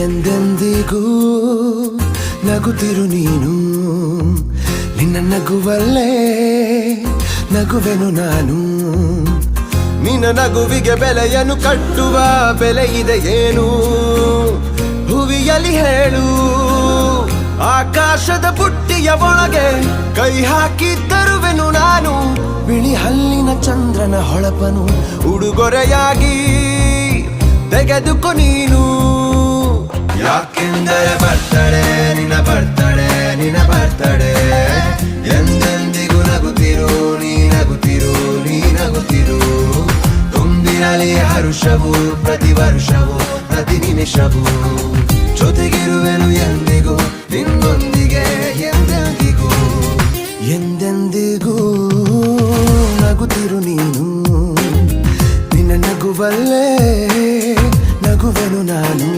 ಎಂದೆಂದಿಗೂ ನಗುತ್ತಿರು ನೀನು, ನಿನ್ನ ನಗುವಲ್ಲೇ ನಗುವೆನು ನಾನು. ನಿನ್ನ ನಗುವಿಗೆ ಬೆಲೆಯನ್ನು ಕಟ್ಟುವ ಬೆಲೆ ಇದೆ ಏನು ಭುವಿಯಲ್ಲಿ ಹೇಳು. ಆಕಾಶದ ಬುಟ್ಟಿಯ ಒಳಗೆ ಕೈ ಹಾಕಿ ತರುವೆನು ನಾನು, ಬಿಳಿ ಹಲ್ಲಿನ ಚಂದ್ರನ ಹೊಳಪನು ಉಡುಗೊರೆಯಾಗಿ ತೆಗೆದುಕೊ ನೀನು. ಯಾಕೆಂದರೆ ಬರ್ತಡೆ ನಿನ್ನ ಬರ್ತಡೆ ನಿನ್ನ ಬರ್ತಡೆ, ಎಂದೆಂದಿಗೂ ನಗುತ್ತಿರು ನೀ ನಗುತ್ತಿರು ನೀ ನಗುತ್ತಿರು. ತುಂಬಿರಲಿ ಹರುಷವು ಪ್ರತಿ ವರ್ಷವೂ ಪ್ರತಿ ನಿಮಿಷವೂ, ಜೊತೆಗಿರುವೆನು ಎಂದಿಗೂ ನಿನ್ನೊಂದಿಗೆ ಎಂದೆಂದಿಗೂ. ಎಂದೆಂದಿಗೂ ನಗುತ್ತಿರು ನೀನು, ನಿನ್ನ ನಗುವಲ್ಲೇ ನಗುವೆನು ನಾನು.